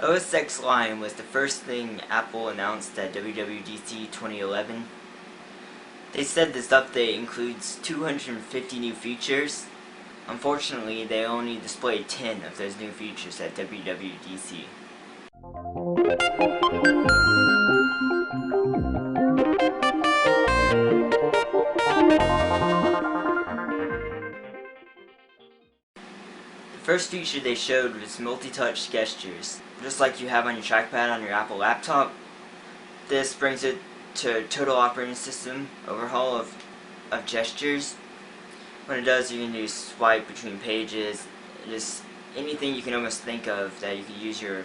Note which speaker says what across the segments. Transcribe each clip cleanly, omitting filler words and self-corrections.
Speaker 1: OSX Lion was the first thing Apple announced at WWDC 2011. They said this update includes 250 new features. Unfortunately, they only displayed 10 of those new features at WWDC. The first feature they showed was multi-touch gestures. Just like you have on your trackpad on your Apple laptop, this brings it to total operating system overhaul of gestures. What it does, you can do swipe between pages, just anything you can almost think of that you can use your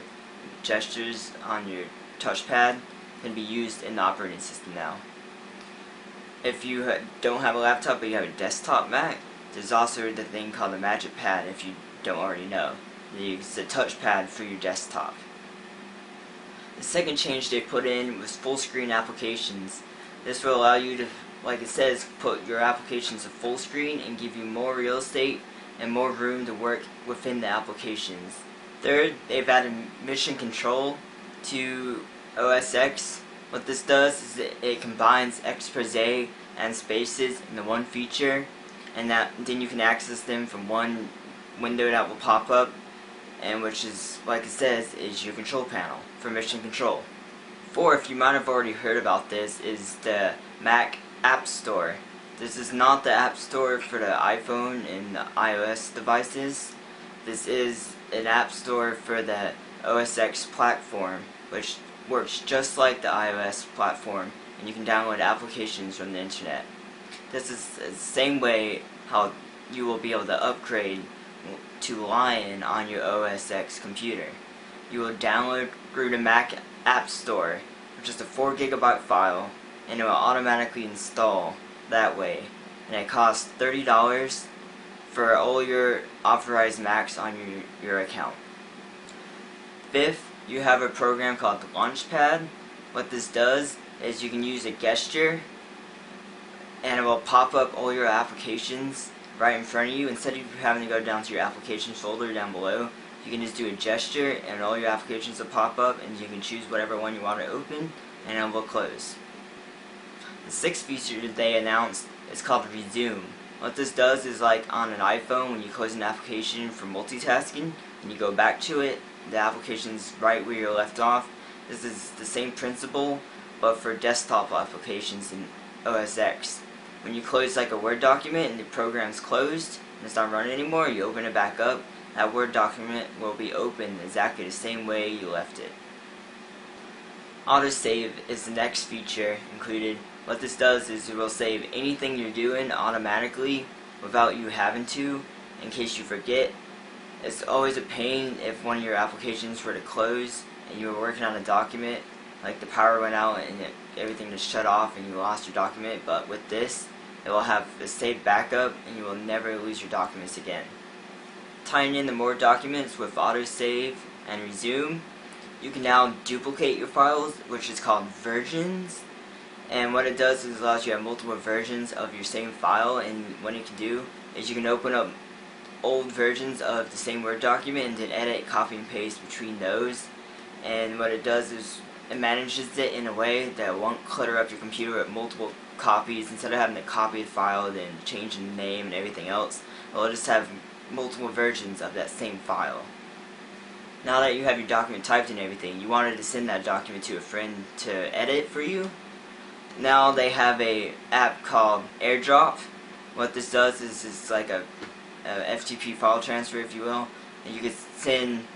Speaker 1: gestures on your touchpad can be used in the operating system now. If you don't have a laptop but you have a desktop Mac, there's also the thing called the Magic Pad if you don't already know. It's a touchpad for your desktop. The second change they put in was full screen applications. This will allow you to, like it says, put your applications to full screen and give you more real estate and more room to work within the applications. Third, they've added mission control to OSX. What this does is it combines expose and spaces into one feature, and then you can access them from one window that will pop up, and which is, like it says, is your control panel for mission control. Fourth, you might have already heard about this, is the Mac App Store. This is not the App Store for the iPhone and the iOS devices. This is an App Store for the OSX platform, which works just like the iOS platform, and you can download applications from the internet. This is the same way how you will be able to upgrade to Lion on your OSX computer. You will download through the Mac App Store, which is a 4 GB file, and it will automatically install that way. And it costs $30 for all your authorized Macs on your account. Fifth, you have a program called the Launchpad. What this does is you can use a gesture and it will pop up all your applications right in front of you. Instead of having to go down to your applications folder down below, you can just do a gesture and all your applications will pop up, and you can choose whatever one you want to open and it will close. The sixth feature that they announced is called Resume. What this does is, like on an iPhone, when you close an application for multitasking and you go back to it, the application's right where you left off. This is the same principle, but for desktop applications in OSX. When you close like a Word document and the program's closed and it's not running anymore, you open it back up, that Word document will be open exactly the same way you left it. Autosave is the next feature included. What this does is it will save anything you're doing automatically without you having to, in case you forget. It's always a pain if one of your applications were to close and you were working on a document, like the power went out and everything just shut off and you lost your document, but with this, it will have a saved backup and you will never lose your documents again. Tying in the more documents with autosave and resume, you can now duplicate your files, which is called versions. And what it does is allows you to have multiple versions of your same file, and what it can do is you can open up old versions of the same Word document and then edit, copy and paste between those. And what it does is it manages it in a way that won't clutter up your computer with multiple copies. Instead of having to copy the file, then changing the name and everything else, it'll just have multiple versions of that same file. Now that you have your document typed and everything, you wanted to send that document to a friend to edit for you. Now they have a app called AirDrop. What this does is it's like a FTP file transfer, if you will, and you can send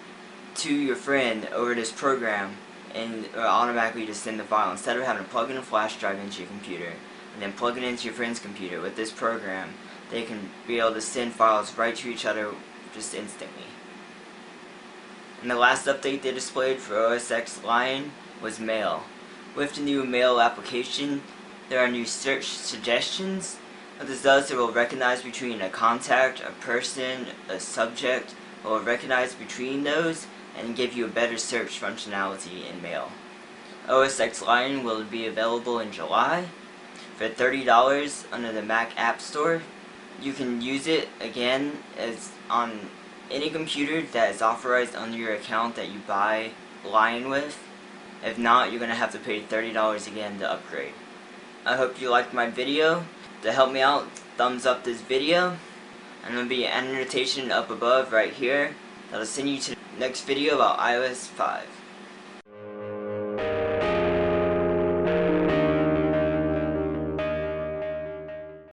Speaker 1: to your friend over this program, and it will automatically just send the file instead of having to plug in a flash drive into your computer and then plug it into your friend's computer. With this program, they can be able to send files right to each other just instantly. And the last update they displayed for OSX Lion was Mail. With the new Mail application, there are new search suggestions. What this does, it will recognize between a contact, a person, a subject. It will recognize between those and give you a better search functionality in Mail. OSX Lion will be available in July for $30 under the Mac App Store. You can use it again as on any computer that is authorized under your account that you buy Lion with. If not, you're going to have to pay $30 again to upgrade. I hope you liked my video. To help me out, thumbs up this video. And there'll be an annotation up above right here that'll send you to the next video about iOS 5.